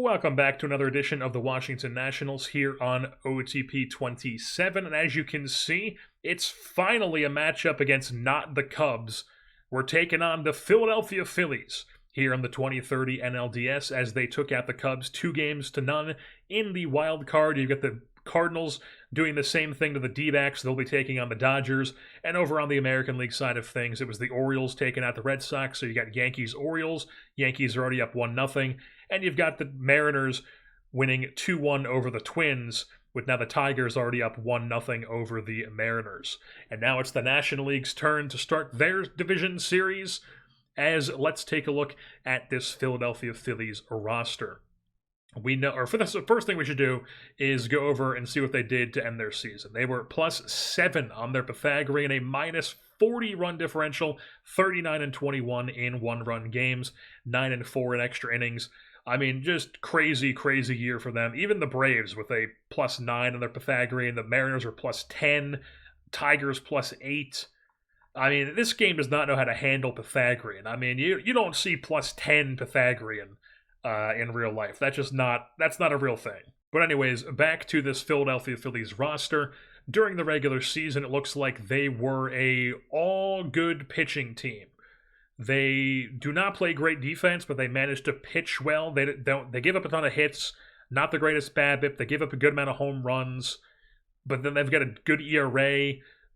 Welcome back to another edition of the Washington Nationals here on OOTP 27. And as you can see, it's finally a matchup against not the Cubs. We're taking on the Philadelphia Phillies here in the 2030 NLDS as they took out the Cubs 2-0 in the wild card. You've got the Cardinals doing the same thing to the D-backs. They'll be taking on the Dodgers. And over on the American League side of things, it was the Orioles taking out the Red Sox. So you got Yankees-Orioles. Yankees are already up 1-0. And you've got the Mariners winning 2-1 over the Twins, with now the Tigers already up 1-0 over the Mariners. And now it's the National League's turn to start their division series, as let's take a look at this Philadelphia Phillies roster. We know, or for this, the first thing we should do is go over and see what they did to end their season. They were +7 on their Pythagorean, a -40 run differential, 39-21 in one-run games, 9-4 in extra innings. I mean, just crazy year for them. Even the Braves with a +9 on their Pythagorean, the Mariners were +10, Tigers +8. I mean, this game does not know how to handle Pythagorean. I mean, you don't see +10 Pythagorean in real life. That's not a real thing. But anyways, back to this Philadelphia Phillies roster. During the regular season, it looks like they were a all-good pitching team. They do not play great defense, but they manage to pitch well. They give up a ton of hits, not the greatest BABIP. They give up a good amount of home runs, but then they've got a good ERA,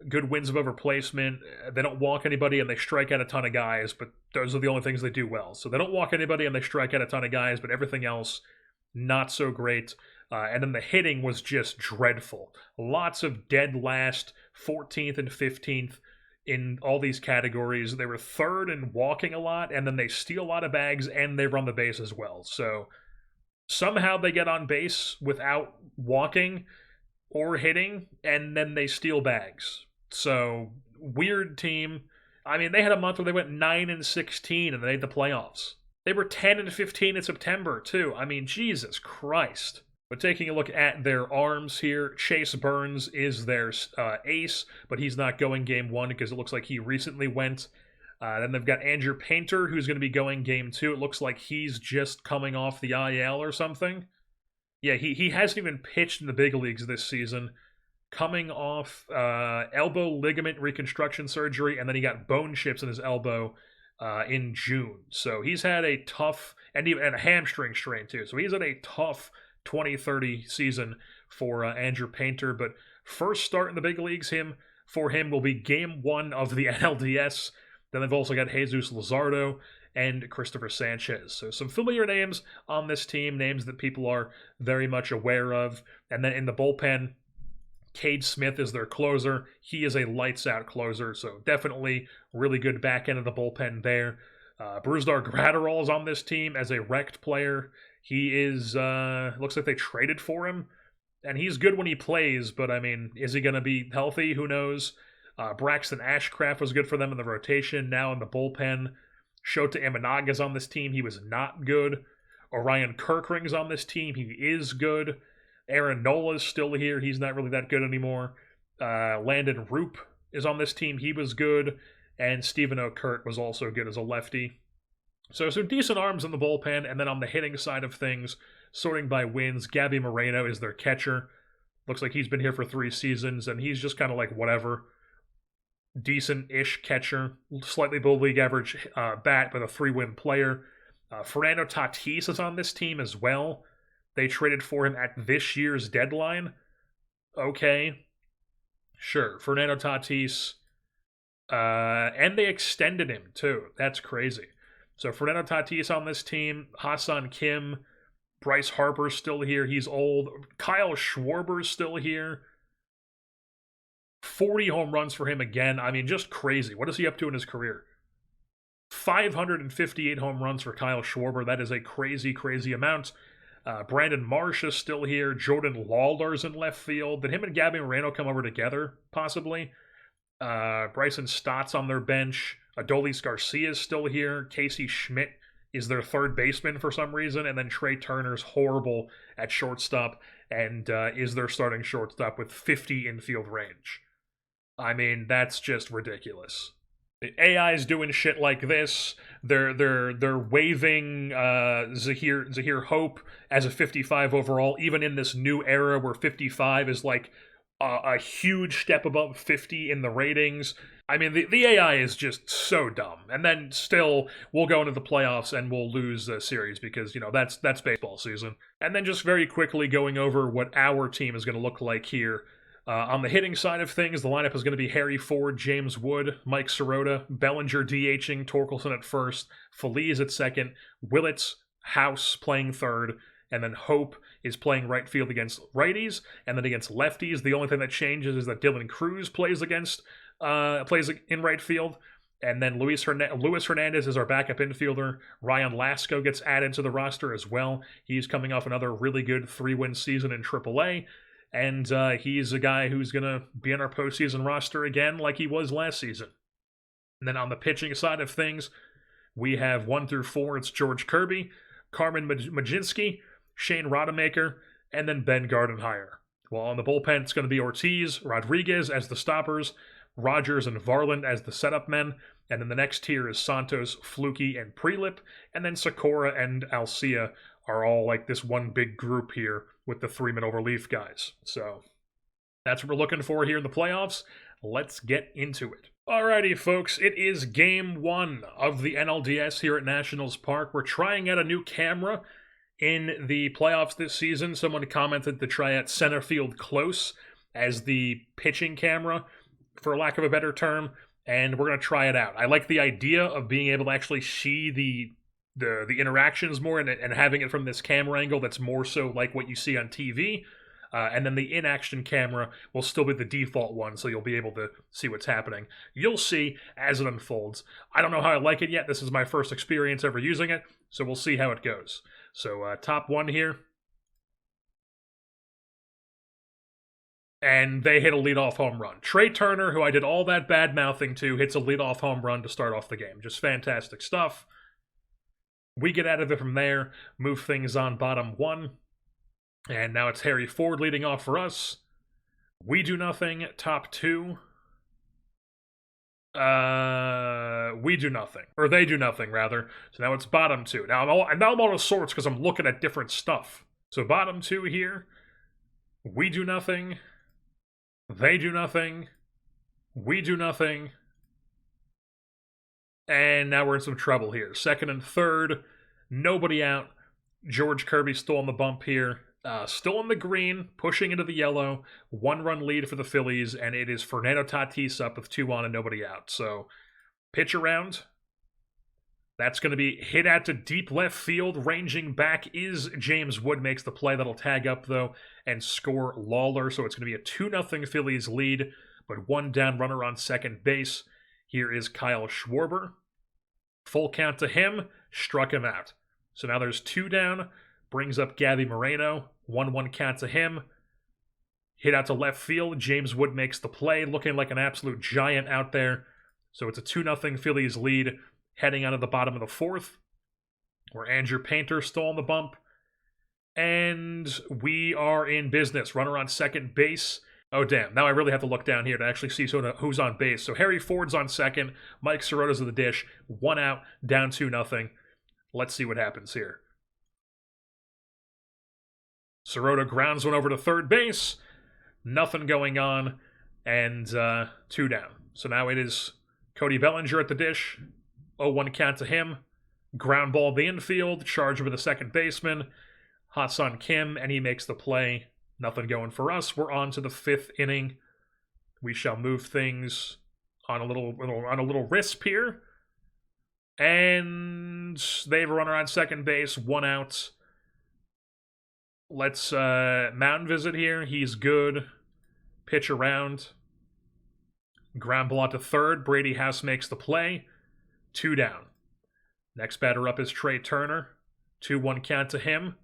good wins above replacement. They don't walk anybody, and they strike out a ton of guys, but those are the only things they do well. So they don't walk anybody, and they strike out a ton of guys, but everything else, not so great. And then the hitting was just dreadful. Lots of dead last, 14th and 15th in all these categories. They were third in walking a lot, and then they steal a lot of bags, and they run the base as well. So somehow they get on base without walking or hitting, and then they steal bags. So, weird team. I mean, they had a month where they went 9-16 and they made the playoffs. They were 10-15 in September, too. I mean, Jesus Christ. But taking a look at their arms here, Chase Burns is their ace, but he's not going game 1 because it looks like he recently went. Then they've got Andrew Painter, who's going to be going game 2. It looks like he's just coming off the IL or something. Yeah, he hasn't even pitched in the big leagues this season. Coming off elbow ligament reconstruction surgery, and then he got bone chips in his elbow in June. So he's had a tough, and a hamstring strain too. So he's had a tough 2030 season for Andrew Painter. But first start in the big leagues for him will be game 1 of the NLDS. Then they've also got Jesus Luzardo and Christopher Sanchez. So some familiar names on this team, names that people are very much aware of. And then in the bullpen, Cade Smith is their closer. He is a lights-out closer, so definitely really good back end of the bullpen there. Brusdar Graterol is on this team as a rect player. He is, looks like they traded for him, and he's good when he plays, but I mean, is he going to be healthy? Who knows? Braxton Ashcraft was good for them in the rotation, now in the bullpen. Shota Imanaga's on this team. He was not good. Orion Kirkring's on this team. He is good. Aaron Nola's still here. He's not really that good anymore. Landon Roop is on this team. He was good. And Stephen O'Kurt was also good as a lefty. So some decent arms in the bullpen. And then on the hitting side of things, sorting by wins, Gabby Moreno is their catcher. Looks like he's been here for 3 seasons, and he's just kind of like whatever. Decent-ish catcher, slightly below league average bat, but a 3-win player. Fernando Tatis is on this team as well. They traded for him at this year's deadline. Okay. Sure, Fernando Tatis. And they extended him, too. That's crazy. So Fernando Tatis on this team. Hassan Kim. Bryce Harper's still here. He's old. Kyle Schwarber's still here. 40 home runs for him again. I mean, just crazy. What is he up to in his career? 558 home runs for Kyle Schwarber. That is a crazy amount. Brandon Marsh is still here. Jordan Lawler's in left field. Did him and Gabby Moreno come over together, possibly? Bryson Stott's on their bench. Adolis Garcia is still here. Casey Schmidt is their third baseman for some reason. And then Trey Turner's horrible at shortstop and is their starting shortstop with 50 infield range. I mean, that's just ridiculous. The AI is doing shit like this. They're waving Zahir Hope as a 55 overall, even in this new era where 55 is like a huge step above 50 in the ratings. I mean, the AI is just so dumb. And then still, we'll go into the playoffs and we'll lose the series because, you know, that's baseball season. And then just very quickly going over what our team is going to look like here. On the hitting side of things, the lineup is going to be Harry Ford, James Wood, Mike Sirota, Bellinger DHing, Torkelson at first, Phillies at second, Willits, House playing third, and then Hope is playing right field against righties, and then against lefties. The only thing that changes is that Dylan Cruz plays in right field, and then Luis Hernandez is our backup infielder. Ryan Lasco gets added to the roster as well. He's coming off another really good 3-win season in AAA. And he's a guy who's going to be on our postseason roster again like he was last season. And then on the pitching side of things, we have 1 through 4. It's George Kirby, Carmen Majinski, Shane Rodemaker, and then Ben Gardenhire. While on the bullpen, it's going to be Ortiz, Rodriguez as the stoppers, Rogers and Varland as the setup men. And then the next tier is Santos, Fluky, and Prelip. And then Sakura and Alcia are all like this one big group here with the 3-minute relief guys. So that's what we're looking for here in the playoffs. Let's get into it. Alrighty, folks, it is game 1 of the NLDS here at Nationals Park. We're trying out a new camera in the playoffs this season. Someone commented to try out center field close as the pitching camera, for lack of a better term, and we're going to try it out. I like the idea of being able to actually see the interactions more and having it from this camera angle that's more so like what you see on TV. And then the in-action camera will still be the default one, so you'll be able to see what's happening. You'll see as it unfolds. I don't know how I like it yet. This is my first experience ever using it, so we'll see how it goes. So top 1 here. And they hit a leadoff home run. Trey Turner, who I did all that bad-mouthing to, hits a leadoff home run to start off the game. Just fantastic stuff. We get out of it from there, move things on bottom 1. And now it's Harry Ford leading off for us. We do nothing, top 2. We do nothing. Or they do nothing, rather. So now it's bottom 2. Now I'm out of sorts because I'm looking at different stuff. So bottom 2 here. We do nothing. They do nothing. We do nothing. And now we're in some trouble here. Second and third, nobody out. George Kirby still on the bump here. Still in the green, pushing into the yellow. 1-run lead for the Phillies, and it is Fernando Tatis up with 2 on and nobody out. So, pitch around. That's going to be hit out to deep left field. Ranging back is James Wood, makes the play. That'll tag up, though, and score Lawler. So it's going to be a 2-0 Phillies lead, but 1 down runner on second base. Here is Kyle Schwarber. Full count to him, struck him out. So now there's 2 down, brings up Gabby Moreno, 1-1 count to him. Hit out to left field, James Wood makes the play, looking like an absolute giant out there. So it's a 2-0 Phillies lead, heading out of the bottom of the 4th, where Andrew Painter still on the bump. And we are in business. Runner on second base. Oh, damn. Now I really have to look down here to actually see who's on base. So Harry Ford's on second. Mike Sirota's at the dish. 1 out, down 2-0. Let's see what happens here. Sirota grounds one over to third base. Nothing going on. And 2 down. So now it is Cody Bellinger at the dish. 0-1 count to him. Ground ball the infield. Charge over the second baseman. Ha-Seong Kim, and he makes the play. Nothing going for us. We're on to the 5th inning. We shall move things on a little risp here. And they have a runner on second base, 1 out. Let's mound visit here. He's good. Pitch around. Ground ball to third. Brady House makes the play. 2 down. Next batter up is Trey Turner. 2-1 count to him.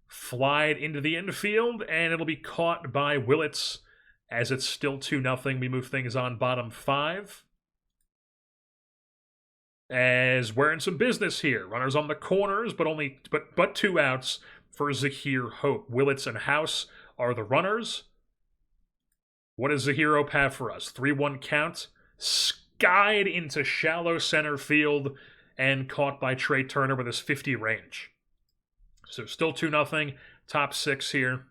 Flied into the infield, and it'll be caught by Willits as it's still 2-0. We move things on bottom 5. As we're in some business here. Runners on the corners, but 2 outs for Zahir Hope. Willits and House are the runners. What does Zahir Hope have for us? 3-1 count. guyed into shallow center field and caught by Trey Turner with his 50 range. So still 2-0, top 6 here.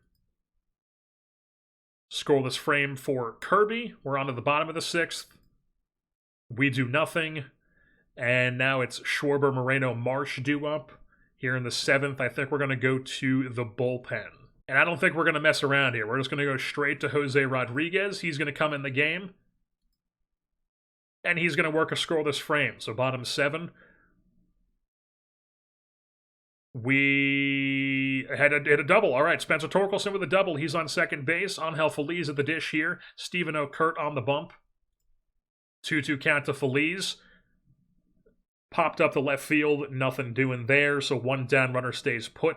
Scoreless frame for Kirby. We're on to the bottom of the 6th. We do nothing. And now it's Schwarber, Moreno, Marsh due up. Here in the 7th, I think we're going to go to the bullpen. And I don't think we're going to mess around here. We're just going to go straight to Jose Rodriguez. He's going to come in the game. And he's going to work a scoreless frame. So bottom 7. We had a double. All right, Spencer Torkelson with a double. He's on second base. Angel Feliz at the dish here. Stephen O'Kurt on the bump. 2-2 count to Feliz. Popped up the left field. Nothing doing there. So 1 down, runner stays put.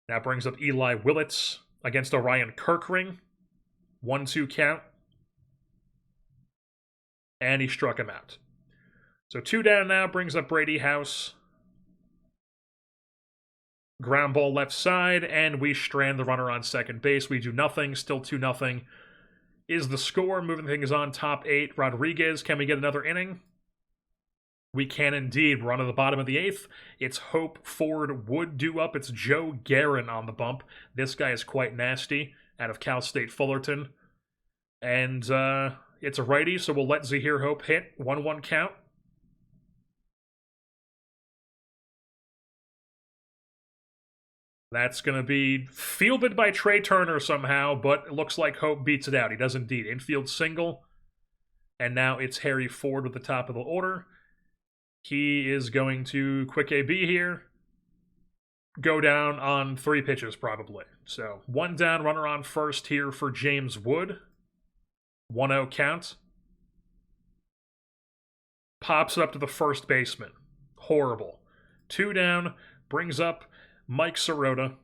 That brings up Eli Willits against Orion Kirkring. 1-2 count. And he struck him out. So 2 down now brings up Brady House. Ground ball left side, and we strand the runner on second base. We do nothing, still 2-0 is the score. Moving things on, top 8. Rodriguez, can we get another inning? We can indeed. We're on to the bottom of the 8th. It's Hope Ford Wood due up. It's Joe Guerin on the bump. This guy is quite nasty, out of Cal State Fullerton. And it's a righty, so we'll let Zahir Hope hit. 1-1 count. That's going to be fielded by Trey Turner somehow, but it looks like Hope beats it out. He does indeed. Infield single. And now it's Harry Ford with the top of the order. He is going to quick AB here. Go down on 3 pitches, probably. So 1 down, runner on first here for James Wood. 1-0 count. Pops it up to the first baseman. Horrible. 2 down, brings up Mike Sirota.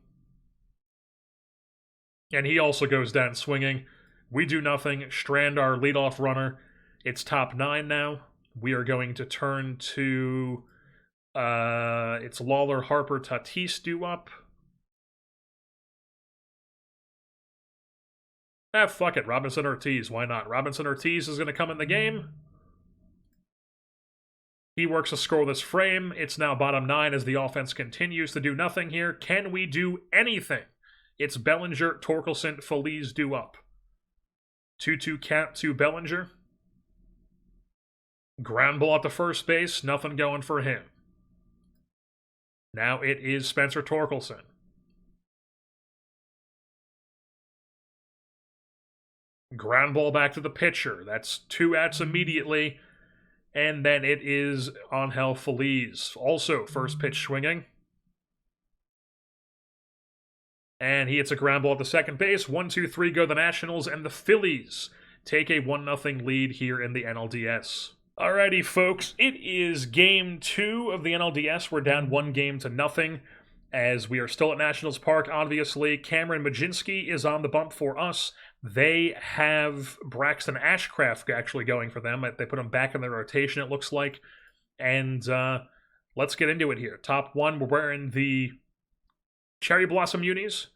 And he also goes down swinging. We do nothing. Strand our leadoff runner. It's top 9 now. We are going to turn to... it's Lawler, Harper, Tatis due up. Fuck it. Robinson Ortiz. Why not? Robinson Ortiz is going to come in the game. He works a scoreless frame. It's now bottom 9 as the offense continues to do nothing here. Can we do anything? It's Bellinger, Torkelson, Feliz due up. 2-2 count to Bellinger. Ground ball at the first base. Nothing going for him. Now it is Spencer Torkelson. Ground ball back to the pitcher. That's 2 outs immediately. And then it is Angel Feliz. Also, first pitch swinging. And he hits a ground ball at the second base. 1-2-3 go the Nationals, and the Phillies take a 1-0 lead here in the NLDS. Alrighty, folks. It is game 2 of the NLDS. We're down 1-0 as we are still at Nationals Park, obviously. Cameron Majinski is on the bump for us. They have Braxton Ashcraft actually going for them. They put him back in their rotation, it looks like. And let's get into it here. Top 1, we're wearing the Cherry Blossom unis.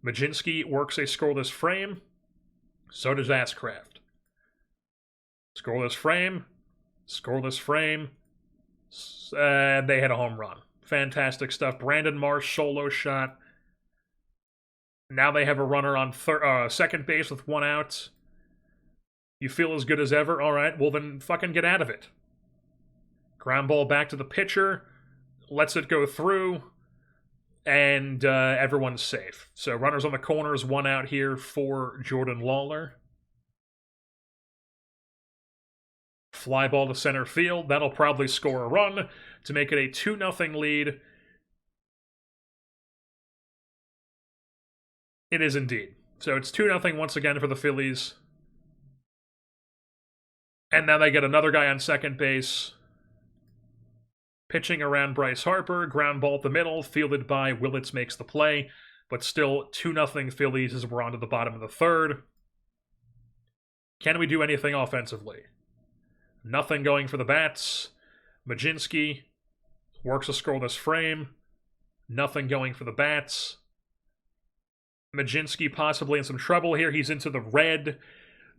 Majinski works a scoreless frame. So does Ashcraft. Scoreless frame. Scoreless frame. They had a home run. Fantastic stuff. Brandon Marsh, solo shot. Now they have a runner on second base with 1 out. You feel as good as ever? All right, well then fucking get out of it. Ground ball back to the pitcher. Lets it go through. And everyone's safe. So runners on the corners, 1 out here for Jordan Lawler. Fly ball to center field. That'll probably score a run to make it a 2-0 lead. It is indeed. So it's 2-0 once again for the Phillies. And now they get another guy on second base. Pitching around Bryce Harper. Ground ball at the middle. Fielded by Willits makes the play. But still 2-0 Phillies as we're on to the bottom of the 3rd. Can we do anything offensively? Nothing going for the bats. Majinski works a scoreless frame. Nothing going for the bats. Majinski possibly in some trouble here. He's into the red.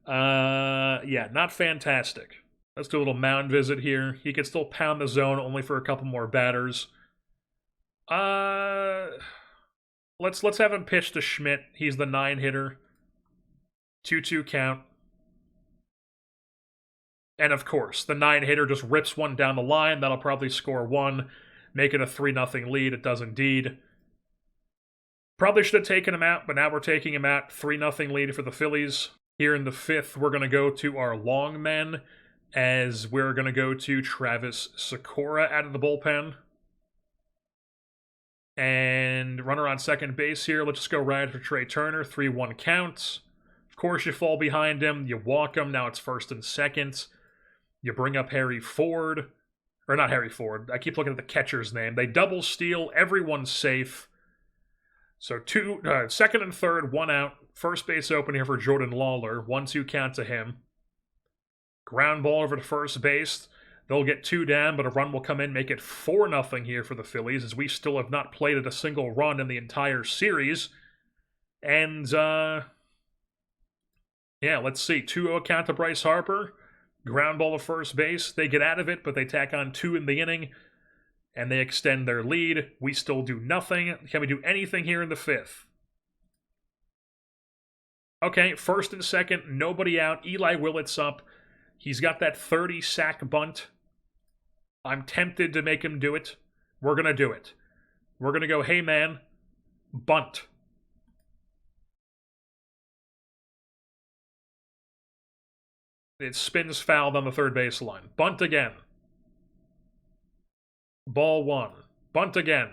Yeah, not fantastic. Let's do a little mound visit here. He can still pound the zone only for a couple more batters. Let's have him pitch to Schmidt. He's the 9 hitter. 2-2 count. And of course, the 9 hitter just rips one down the line. That'll probably score 1, make it a 3-0 lead. It does indeed. Probably should have taken him out, but now we're taking him out. 3-0 lead for the Phillies. Here in the 5th, we're going to go to our long men, as we're going to go to Travis Sikora out of the bullpen. And runner on second base here. Let's just go right for Trey Turner. 3-1 count. Of course, you fall behind him. You walk him. Now it's first and second. You bring up Harry Ford. Or not Harry Ford. I keep looking at the catcher's name. They double steal. Everyone's safe. So second and third, 1 out. First base open here for Jordan Lawler. 1-2 count to him. Ground ball over to first base. They'll get 2 down, but a run will come in, make it 4-0 here for the Phillies, as we still have not played a single run in the entire series. And, yeah, let's see. 2-0 count to Bryce Harper. Ground ball to first base. They get out of it, but they tack on 2 in the inning, and they extend their lead. We still do nothing. Can we do anything here in the 5th? Okay, first and second, nobody out. Eli Willett's up. He's got that 30-sack bunt. I'm tempted to make him do it. We're going to do it. We're going to go, hey man, bunt. It spins fouled on the third baseline. Bunt again. Ball 1. Bunt again.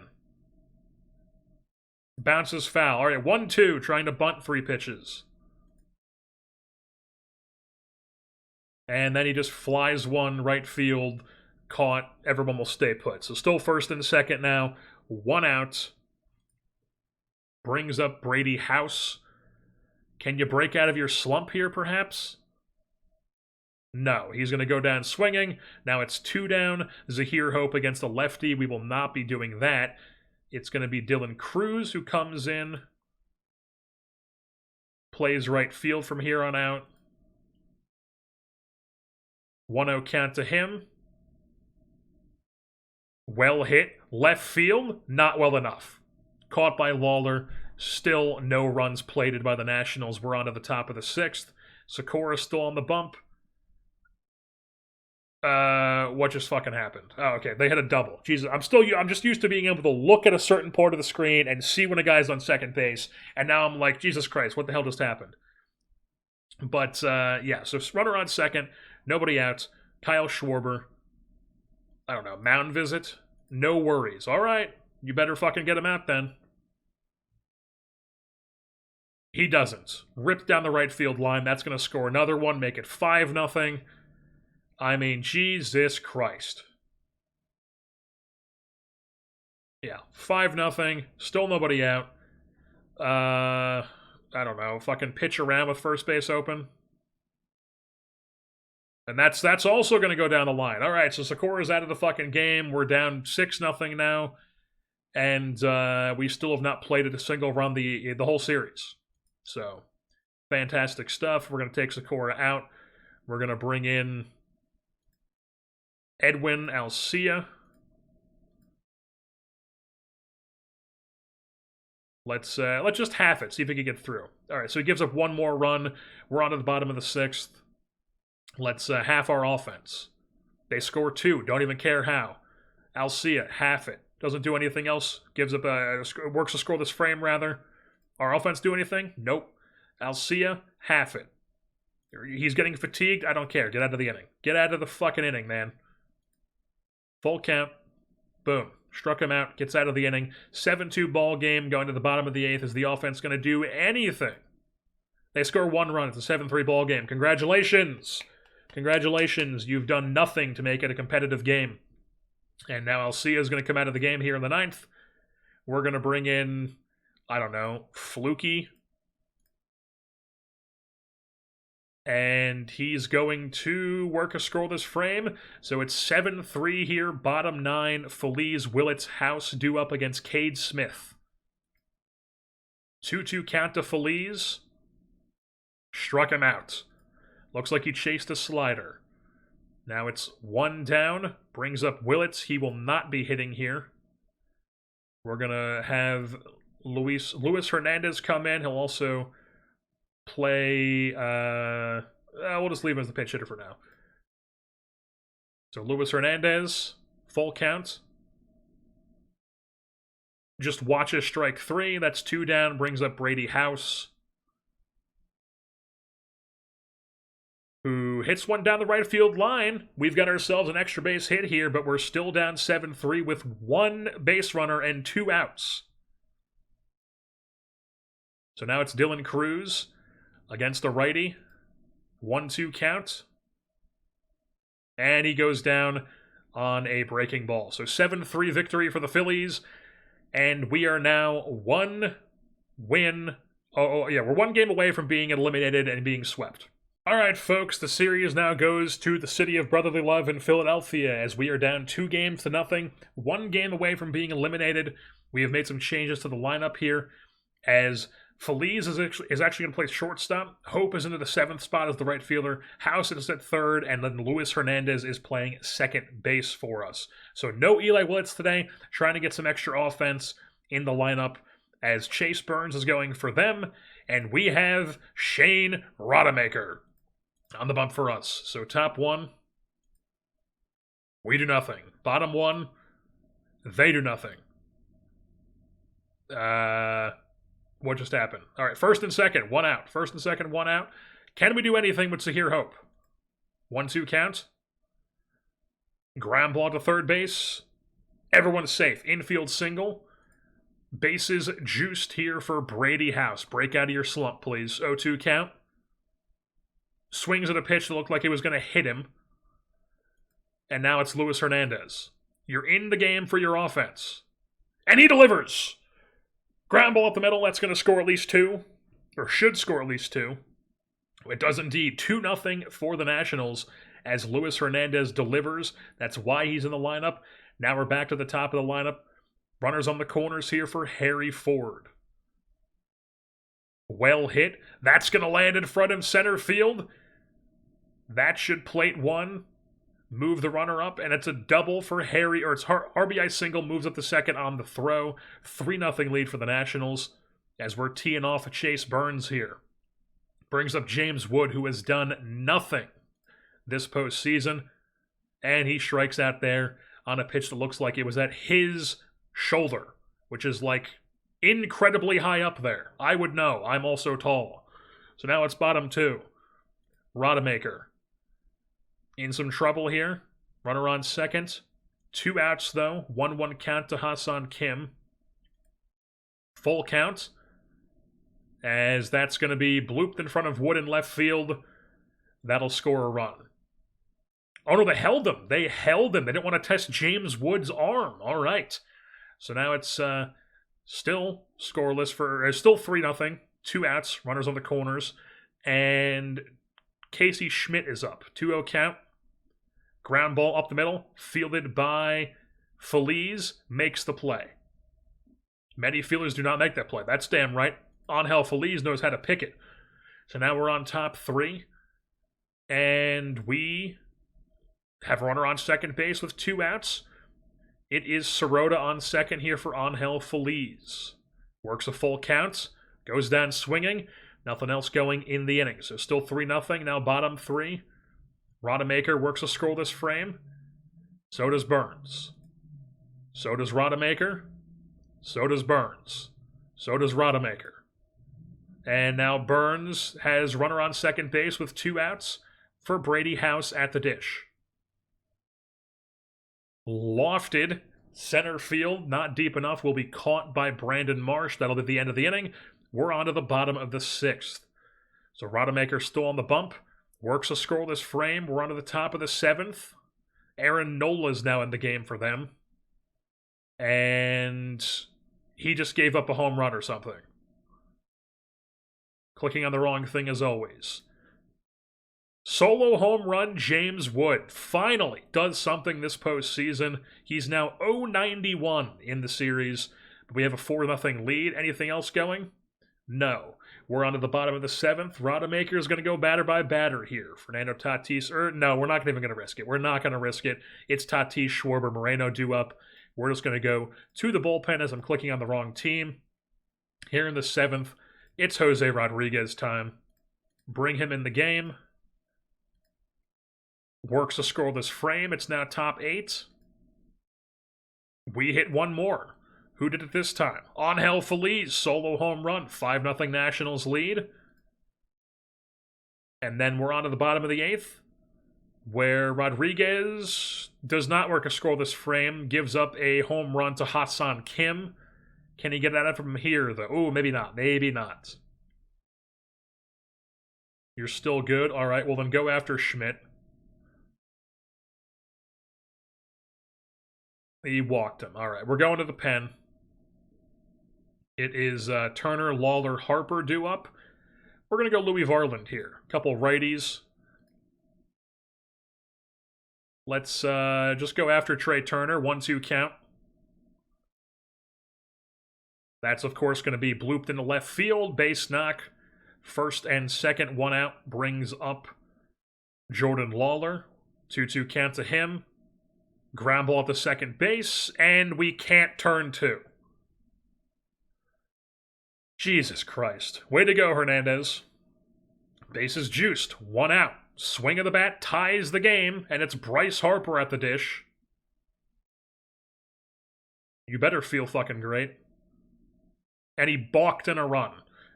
Bounces foul. All right, 1-2, trying to bunt 3 pitches. And then he just flies one right field, caught. Everyone will stay put. So still first and second now. 1 out. Brings up Brady House. Can you break out of your slump here, perhaps? No, he's going to go down swinging. Now it's 2 down. Zahir Hope against a lefty. We will not be doing that. It's going to be Dylan Cruz who comes in. Plays right field from here on out. 1-0 count to him. Well hit. Left field, not well enough. Caught by Lawler. Still no runs plated by the Nationals. We're on to the top of the 6th. Sikora still on the bump. What just fucking happened? Oh, okay. They had a double. Jesus, I'm just used to being able to look at a certain part of the screen and see when a guy's on second base, and now I'm like, Jesus Christ, what the hell just happened? But, yeah, so runner on second, nobody out. Kyle Schwarber. I don't know, mound visit? No worries. All right, you better fucking get him out then. He doesn't. Ripped down the right field line. That's going to score another one, make it 5-0. I mean, Jesus Christ. Yeah, 5-0. Still nobody out. I don't know. Fucking pitch around with first base open. And that's also going to go down the line. All right, so Sikора's out of the fucking game. We're down 6-0 now. And we still have not played a single run the whole series. So, fantastic stuff. We're going to take Sikora out. We're going to bring in Edwin Alcia. Let's just half it, see if we can get through. All right, so he gives up one more run. We're on to the bottom of the 6th. Let's half our offense. They score 2, don't even care how. Alcia, half it. Doesn't do anything else. Gives up works a scoreless frame, rather. Our offense do anything? Nope. Alcia, half it. He's getting fatigued? I don't care. Get out of the inning. Get out of the fucking inning, man. Full count. Boom. Struck him out. Gets out of the inning. 7-2 ball game going to the bottom of the 8th. Is the offense going to do anything? They score 1 run. It's a 7-3 ball game. Congratulations. Congratulations. You've done nothing to make it a competitive game. And now Alcia is going to come out of the game here in the 9th. We're going to bring in, I don't know, Fluky. And he's going to work a scoreless frame. So it's 7-3 here, bottom 9. Feliz Willett's House due up against Cade Smith. 2-2 count to Feliz. Struck him out. Looks like he chased a slider. Now it's 1 down. Brings up Willits. He will not be hitting here. We're going to have Luis Hernandez come in. He'll also play... we'll just leave him as the pinch hitter for now. So Luis Hernandez, full count. Just watches strike 3. That's 2 down. Brings up Brady House, who hits one down the right field line. We've got ourselves an extra base hit here, but we're still down 7-3 with 1 base runner and 2 outs. So now it's Dylan Cruz against the righty. 1-2 count. And he goes down on a breaking ball. So 7-3 victory for the Phillies. And we are now 1 win. We're 1 game away from being eliminated and being swept. All right, folks, the series now goes to the city of brotherly love in Philadelphia as we are down 2-0, 1 game away from being eliminated. We have made some changes to the lineup here as Phillies is actually going to play shortstop. Hope is into the 7th spot as the right fielder. House is at 3rd, and then Luis Hernandez is playing 2nd base for us. So no Eli Willits today, trying to get some extra offense in the lineup as Chase Burns is going for them, and we have Shane Rodemaker on the bump for us. So top 1, we do nothing. Bottom 1, they do nothing. What just happened? All right, 1st and 2nd, 1 out. 1st and 2nd, 1 out. Can we do anything with Sahir Hope? 1-2 count. Ground ball to 3rd base. Everyone's safe. Infield single. Bases juiced here for Brady House. Break out of your slump, please. 0-2 count. Swings at a pitch that looked like it was going to hit him. And now it's Luis Hernandez. You're in the game for your offense. And he delivers! Ground ball up the middle, that's going to score at least 2. Or should score at least 2. It does indeed. 2-0 for the Nationals as Luis Hernandez delivers. That's why he's in the lineup. Now we're back to the top of the lineup. Runners on the corners here for Harry Ford. Well hit. That's going to land in front of center field. That should plate 1. Move the runner up, and it's a double for Harry, or it's RBI single, moves up the 2nd on the throw. 3-0 lead for the Nationals as we're teeing off Chase Burns here. Brings up James Wood, who has done nothing this postseason, and he strikes out there on a pitch that looks like it was at his shoulder, which is like incredibly high up there. I would know. I'm also tall. So now it's bottom 2. Rodemaker in some trouble here. Runner on 2nd. 2 outs, though. 1-1 count to Hassan Kim. Full count. As that's going to be blooped in front of Wood in left field. That'll score a run. Oh, no, they held him. They held him. They didn't want to test James Wood's arm. All right. So now it's still scoreless for... still 3-0. 2 outs. Runners on the corners. And Casey Schmidt is up. 2-0 count. Ground ball up the middle, fielded by Phillies, makes the play. Many fielders do not make that play. That's damn right. Angel Phillies knows how to pick it. So now we're on top 3. And we have a runner on 2nd base with 2 outs. It is Sirota on 2nd here for Angel Phillies. Works a full count. Goes down swinging. Nothing else going in the inning. So still 3-0. Now bottom 3. Rodemaker works a scoreless frame. So does Burns. So does Rodemaker. So does Burns. So does Rodemaker. And now Burns has runner on 2nd base with 2 outs for Brady House at the dish. Lofted center field, not deep enough, will be caught by Brandon Marsh. That'll be the end of the inning. We're on to the bottom of the 6th. So Rodemaker still on the bump. Works a scoreless frame. We're on to the top of the 7th. Aaron Nola's now in the game for them. And he just gave up a home run or something. Clicking on the wrong thing as always. Solo home run, James Wood finally does something this postseason. He's now 0-91 in the series. We have a 4-0 lead. Anything else going? No. We're on to the bottom of the 7th. Rodemaker is going to go batter by batter here. Fernando Tatis, no, we're not even going to risk it. We're not going to risk it. It's Tatis, Schwarber, Moreno due up. We're just going to go to the bullpen as I'm clicking on the wrong team. Here in the 7th, it's Jose Rodriguez time. Bring him in the game. Works a scoreless frame. It's now top 8. We hit one more. Who did it this time? Angel Feliz, solo home run, 5-0 Nationals lead. And then we're on to the bottom of the 8th, where Rodriguez does not work a scoreless frame, gives up a home run to Ha-Seong Kim. Can he get that from here, though? Ooh, maybe not. Maybe not. You're still good? All right, well then go after Schmidt. He walked him. All right, we're going to the pen. It is Turner, Lawler, Harper due up. We're going to go Louis Varland here. A couple righties. Let's just go after Trey Turner. 1-2 count. That's, of course, going to be blooped into left field. Base knock. First and second, 1 out. Brings up Jordan Lawler. 2-2 count to him. Ground ball at the second base. And we can't turn 2. Jesus Christ. Way to go, Hernandez. Bases juiced. 1 out. Swing of the bat ties the game, and it's Bryce Harper at the dish. You better feel fucking great. And he balked in a run.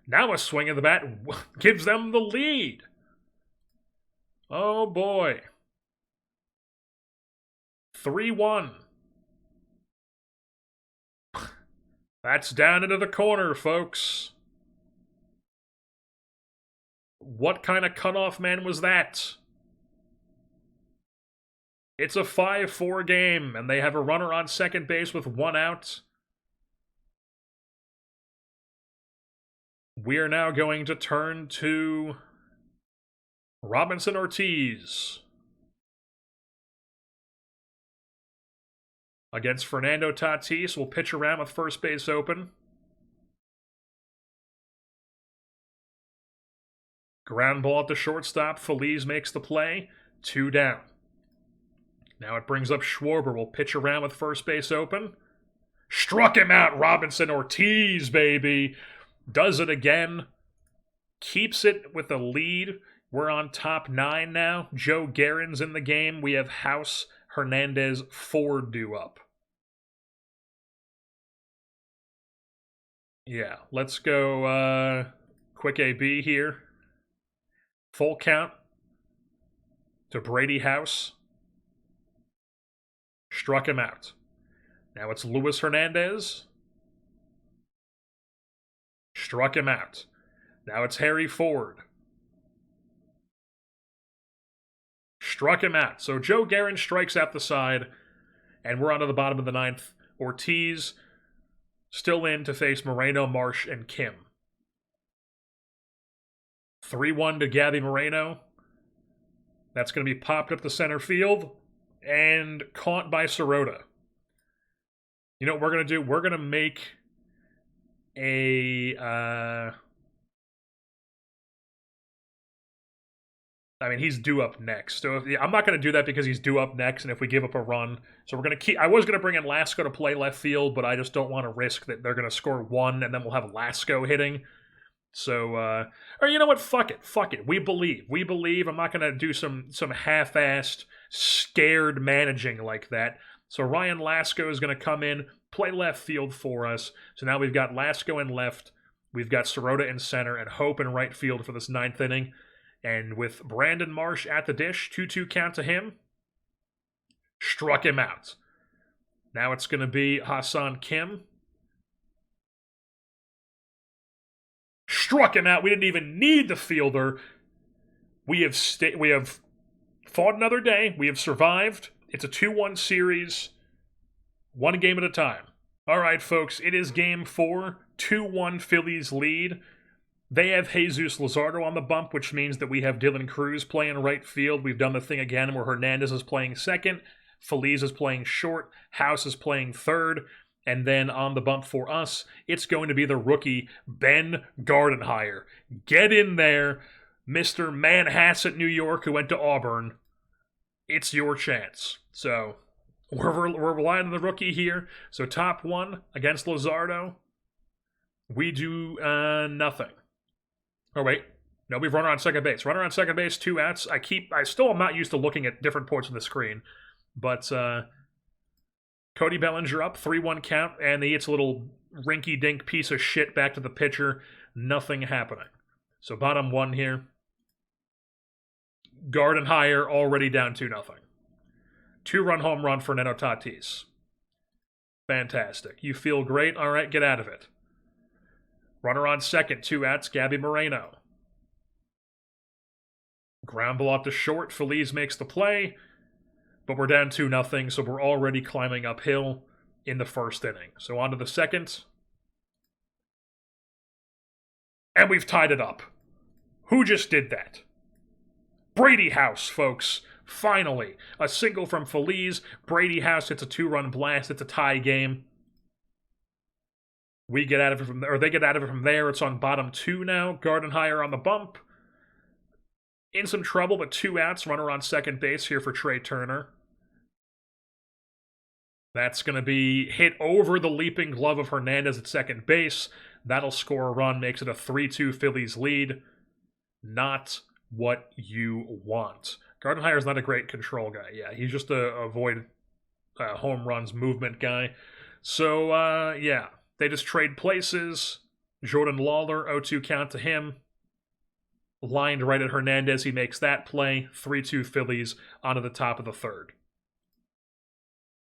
Now a swing of the bat gives them the lead. Oh boy. 3-1. That's down into the corner, folks. What kind of cutoff man was that? It's a 5-4 game, and they have a runner on second base with 1 out. We are now going to turn to Robinson Ortiz against Fernando Tatis. Will pitch around with first base open. Ground ball at the shortstop. Feliz makes the play. 2 down. Now it brings up Schwarber. Will pitch around with first base open. Struck him out. Robinson Ortiz, baby. Does it again. Keeps it with a lead. We're on top 9 now. Joe Guerin's in the game. We have House, Hernandez, Ford due up. Yeah, let's go quick AB here. Full count to Brady House. Struck him out. Now it's Luis Hernandez. Struck him out. Now it's Harry Ford. Struck him out. So Joe Guerin strikes out the side, and we're on to the bottom of the 9th. Ortiz still in to face Moreno, Marsh, and Kim. 3-1 to Gabby Moreno. That's going to be popped up the center field and caught by Sirota. You know what we're going to do? We're going to make a... I mean, he's due up next. So I'm not going to do that because he's due up next, and if we give up a run... So we're going to keep... I was going to bring in Lasco to play left field, but I just don't want to risk that they're going to score 1, and then we'll have Lasco hitting. So, or you know what? Fuck it. We believe. I'm not going to do some half-assed, scared managing like that. So Ryan Lasco is going to come in, play left field for us. So now we've got Lasco in left, we've got Sirota in center, and Hope in right field for this 9th inning. And with Brandon Marsh at the dish, 2-2 count to him. Struck him out. Now it's going to be Ha-Seong Kim. Struck him out. We didn't even need the fielder. We have fought another day. We have survived. It's a 2-1 series. 1 game at a time. All right, folks. It is game 4. 2-1 Phillies lead. They have Jesus Luzardo on the bump, which means that we have Dylan Cruz playing right field. We've done the thing again where Hernandez is playing second. Feliz is playing short. House is playing third. And then on the bump for us, it's going to be the rookie, Ben Gardenhire. Get in there, Mr. Manhasset, New York, who went to Auburn. It's your chance. So we're relying on the rookie here. So top one against Luzardo. We do nothing. Oh, wait. No, we've run on second base. Runner on second base, 2 outs. I still am not used to looking at different parts of the screen. But Cody Bellinger up, 3-1 count, and he hits a little rinky-dink piece of shit back to the pitcher. Nothing happening. So bottom one here. Gardenhire already down 2-0. 2-run home run for Neno Tatis. Fantastic. You feel great? All right, get out of it. Runner on second, 2 outs, Gabby Moreno. Ground ball out to short, Phillies makes the play. But we're down 2-0, so we're already climbing uphill in the first inning. So on to the second. And we've tied it up. Who just did that? Brady House, folks. Finally. A single from Phillies. Brady House hits a 2-run blast. It's a tie game. We get out of it from there, or they get out of it from there. It's on bottom 2 now. Gardenhire on the bump. In some trouble, but 2 outs. Runner on second base here for Trey Turner. That's going to be hit over the leaping glove of Hernandez at second base. That'll score a run, makes it a 3-2 Phillies lead. Not what you want. Gardenhire's not a great control guy. Yeah, he's just a avoid home runs movement guy. So, yeah, they just trade places. Jordan Lawler, 0-2 count to him. Lined right at Hernandez, he makes that play. 3-2 Phillies onto the top of the third.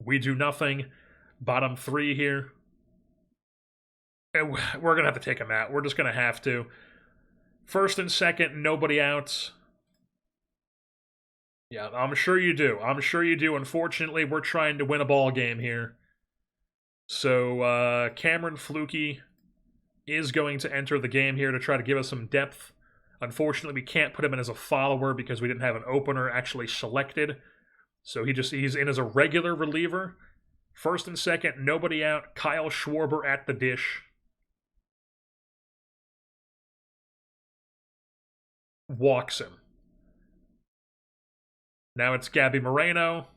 We do nothing. Bottom 3 here. And we're going to have to take him out. We're just going to have to. First and second, nobody out. Yeah, I'm sure you do. I'm sure you do. Unfortunately, we're trying to win a ball game here. So, Cameron Flukie is going to enter the game here to try to give us some depth. Unfortunately, we can't put him in as a follower because we didn't have an opener actually selected. So he's in as a regular reliever. First and second, nobody out. Kyle Schwarber at the dish. Walks him. Now it's Gabby Moreno.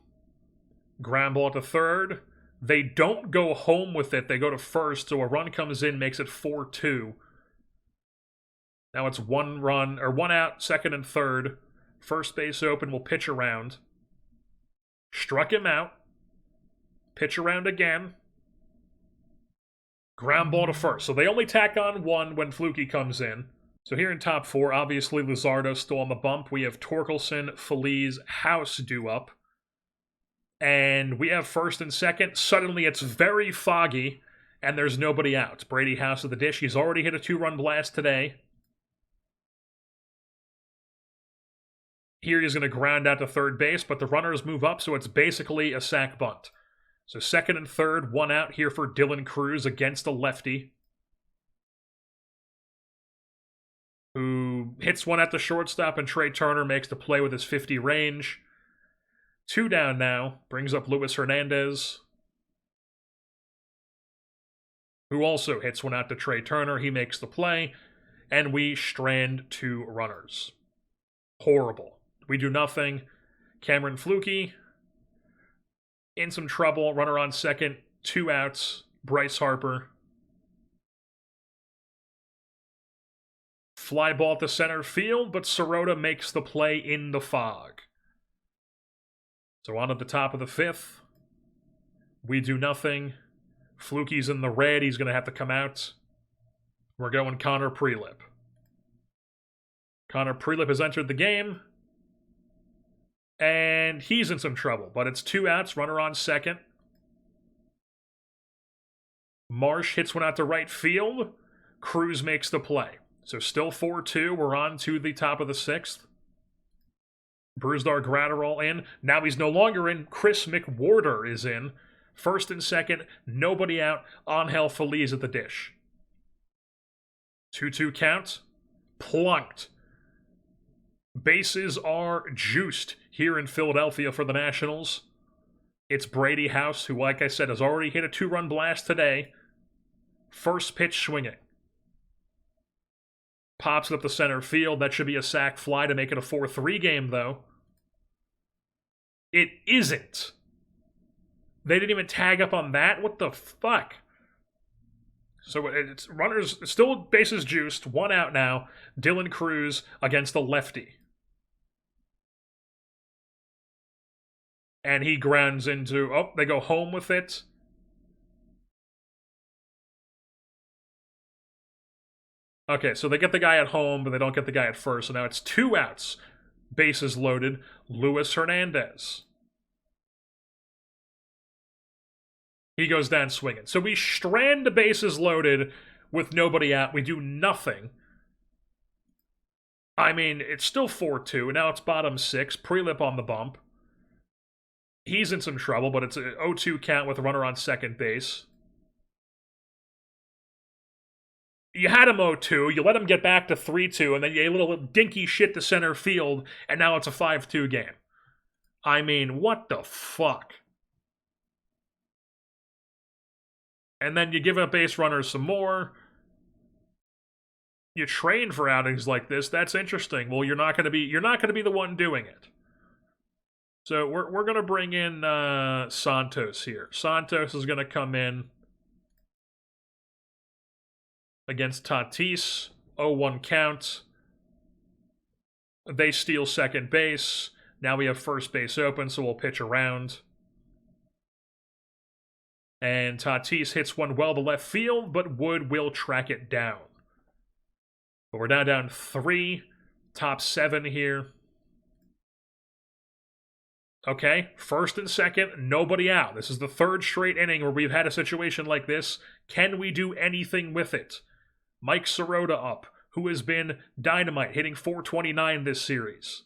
Ground ball to third. They don't go home with it. They go to first, so a run comes in, makes it 4-2. Now it's 1 out, second and third. First base open, will pitch around. Struck him out. Pitch around again. Ground ball to first. So they only tack on 1 when Flukie comes in. So here in top 4, obviously Luzardo still on the bump. We have Torkelson, Feliz, House due up. And we have first and second. Suddenly it's very foggy, and there's nobody out. Brady House at the dish. He's already hit a 2-run blast today. Here he's going to ground out to third base, but the runners move up, so it's basically a sac bunt. So second and third, 1 out here for Dylan Cruz against a lefty, who hits 1 at the shortstop, and Trey Turner makes the play with his 50 range. 2 down now, brings up Luis Hernandez, who also hits 1 out to Trey Turner. He makes the play, and we strand 2 runners. Horrible. We do nothing. Cameron Flukie in some trouble. Runner on second. 2 outs. Bryce Harper. Fly ball to center field, but Sirota makes the play in the fog. So on at the top of the 5th. We do nothing. Flukie's in the red. He's going to have to come out. We're going Connor Prelip. Connor Prelip has entered the game. And he's in some trouble, but it's 2 outs, runner on second. Marsh hits 1 out to right field. Cruz makes the play. So still 4-2. We're on to the top of the 6th. Brusdar Gratterall in. Now he's no longer in. Chris McWhorter is in. First and second, nobody out. Angel Feliz at the dish. 2-2 count. Plunked. Bases are juiced here in Philadelphia for the Nationals. It's Brady House, who, like I said, has already hit a 2-run blast today. First pitch swinging. Pops it up the center field. That should be a sac fly to make it a 4-3 game, though. It isn't. They didn't even tag up on that? What the fuck? So it's runners, still bases juiced. 1 out now. Dylan Cruz against the lefty. And he grounds into, oh, they go home with it. Okay, so they get the guy at home, but they don't get the guy at first. So now it's 2 outs. Bases loaded. Luis Hernandez. He goes down swinging. So we strand the bases loaded with nobody out. We do nothing. I mean, it's still 4-2. Now it's bottom 6. Prelip on the bump. He's in some trouble, but it's an 0-2 count with a runner on second base. You had him 0-2, you let him get back to 3-2, and then you a little dinky shit to center field, and now it's a 5-2 game. I mean, what the fuck? And then you give up base runners some more. You train for outings like this. That's interesting. Well, you're not going to be the one doing it. So we're going to bring in Santos here. Santos is going to come in against Tatis. 0-1 count. They steal second base. Now we have first base open, so we'll pitch around. And Tatis hits one well to left field, but Wood will track it down. But we're now down 3. Top 7 here. Okay, first and second, nobody out. This is the 3rd straight inning where we've had a situation like this. Can we do anything with it? Mike Sirota up, who has been dynamite, hitting .429 this series.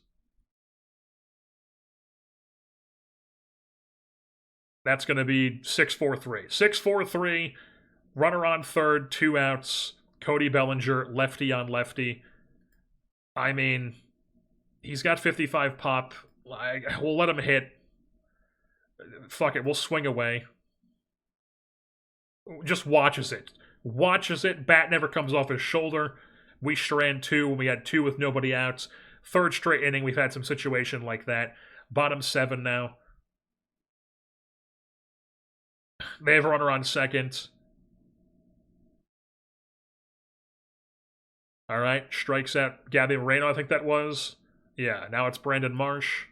That's going to be 6-4-3. 6-4-3, runner on third, 2 outs. Cody Bellinger, lefty on lefty. I mean, he's got 55 pop. We'll let him hit. Fuck it, we'll swing away. Just watches it. Watches it. Bat never comes off his shoulder. We strand 2 when we had 2 with nobody out. 3rd straight inning, we've had some situation like that. Bottom 7 now. They have a runner on second. All right, strikes out Gabby Moreno, I think that was. Yeah, now it's Brandon Marsh.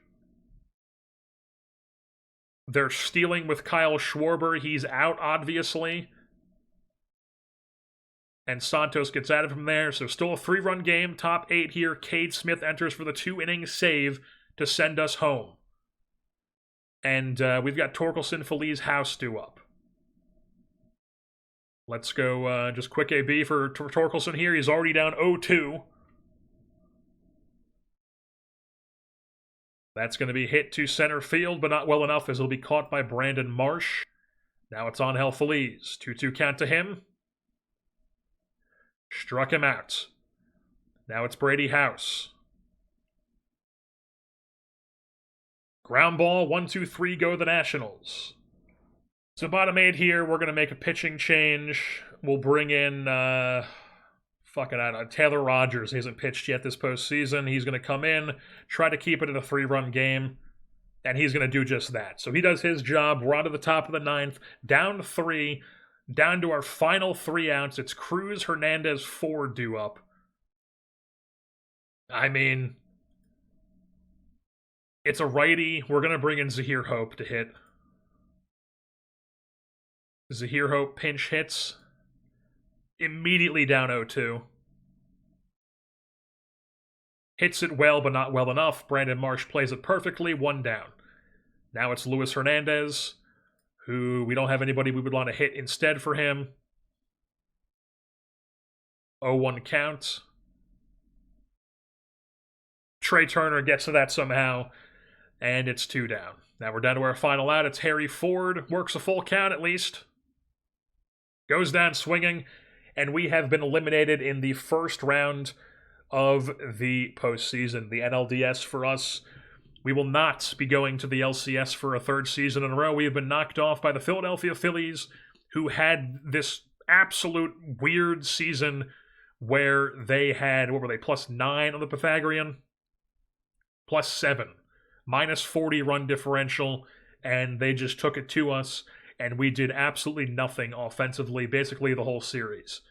They're stealing with Kyle Schwarber. He's out, obviously. And Santos gets out of him there. So still a 3-run game. Top 8 here. Cade Smith enters for the 2-inning save to send us home. And we've got Torkelson, Phillies, House due up. Let's go just quick AB for Torkelson here. He's already down 0-2. That's going to be hit to center field, but not well enough as it'll be caught by Brandon Marsh. Now it's on Phillies. 2-2 count to him. Struck him out. Now it's Brady House. Ground ball, 1-2-3, go the Nationals. So bottom 8 here, we're going to make a pitching change. We'll bring in, Taylor Rogers. He hasn't pitched yet this postseason. He's going to come in, try to keep it in a 3-run game, and he's going to do just that. So he does his job. We're on to the top of the 9th, down 3, down to our final 3 outs. It's Cruz, Hernandez, Ford due up. I mean, it's a righty. We're going to bring in Zahir Hope to hit. Zahir Hope pinch hits. Immediately down 0-2. Hits it well, but not well enough. Brandon Marsh plays it perfectly. 1 down. Now it's Luis Hernandez, who we don't have anybody we would want to hit instead for him. 0-1 count. Trey Turner gets to that somehow, and it's 2 down. Now we're down to our final out. It's Harry Ford. Works a full count at least. Goes down swinging, and we have been eliminated in the first round of the postseason. The NLDS for us We will not be going to the LCS for a third season in a row. We have been knocked off by the Philadelphia Phillies, who had this absolute weird season where they had, what were they, +9 on the Pythagorean? +7. -40 run differential, and they just took it to us, and we did absolutely nothing offensively, basically the whole series.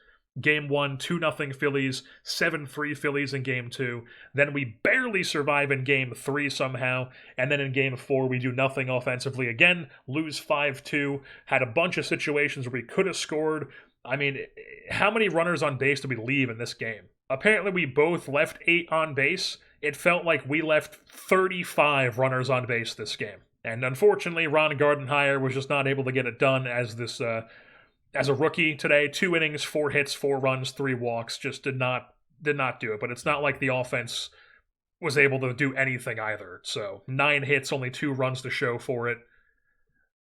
Game 1, 2-0 Phillies, 7-3 Phillies in Game 2. Then we barely survive in Game 3 somehow, and then in Game 4 we do nothing offensively again, lose 5-2, had a bunch of situations where we could have scored. I mean, how many runners on base did we leave in this game? Apparently we both left 8 on base. It felt like we left 35 runners on base this game. And unfortunately, Ron Gardenhire was just not able to get it done as a rookie today. 2 innings, 4 hits, 4 runs, 3 walks. Just did not do it. But it's not like the offense was able to do anything either. So 9 hits, only 2 runs to show for it.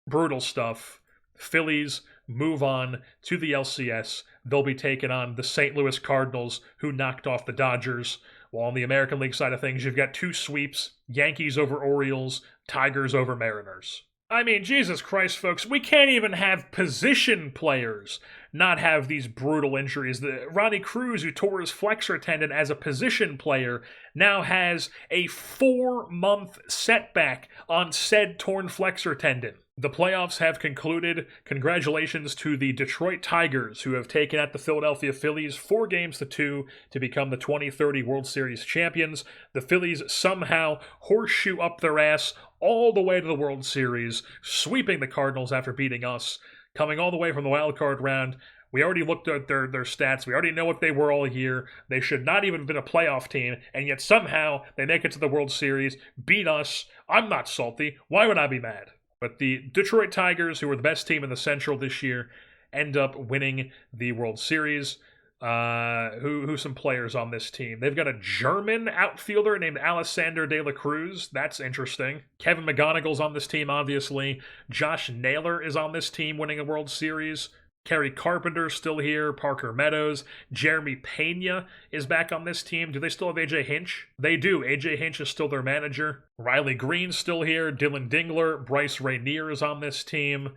Brutal stuff. Phillies move on to the LCS. They'll be taking on the St. Louis Cardinals, who knocked off the Dodgers. While on the American League side of things, you've got 2 sweeps, Yankees over Orioles, Tigers over Mariners. I mean, Jesus Christ, folks, we can't even have position players not have these brutal injuries. Ronnie Cruz, who tore his flexor tendon as a position player, now has a 4-month setback on said torn flexor tendon. The playoffs have concluded. Congratulations to the Detroit Tigers, who have taken out the Philadelphia Phillies 4-2 to become the 2030 World Series champions. The Phillies somehow horseshoe up their ass all the way to the World Series, sweeping the Cardinals after beating us, coming all the way from the wild card round. We already looked at their stats. We already know what they were all year. They should not even have been a playoff team, and yet somehow they make it to the World Series, beat us. I'm not salty. Why would I be mad? But the Detroit Tigers, who were the best team in the Central this year, end up winning the World Series. Who's some players on this team? They've got a German outfielder named Alexander De La Cruz. That's interesting. Kevin McGonigal's on this team, obviously. Josh Naylor is on this team, winning a World Series. Kerry Carpenter's still here. Parker Meadows. Jeremy Pena is back on this team. Do they still have A.J. Hinch? They do. A.J. Hinch is still their manager. Riley Green's still here. Dylan Dingler. Bryce Rainier is on this team.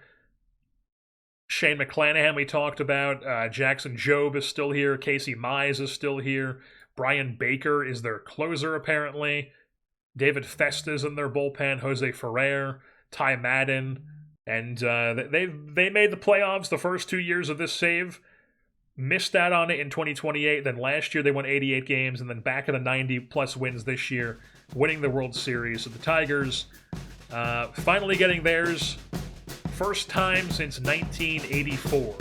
Shane McClanahan we talked about. Jackson Jobe is still here. Casey Mize is still here. Brian Baker is their closer, apparently. David Festa's in their bullpen. Jose Ferrer. Ty Madden. And they made the playoffs the first 2 years of this save. Missed out on it in 2028. Then last year they won 88 games. And then back in the 90-plus wins this year, winning the World Series. So the Tigers finally getting theirs. First time since 1984.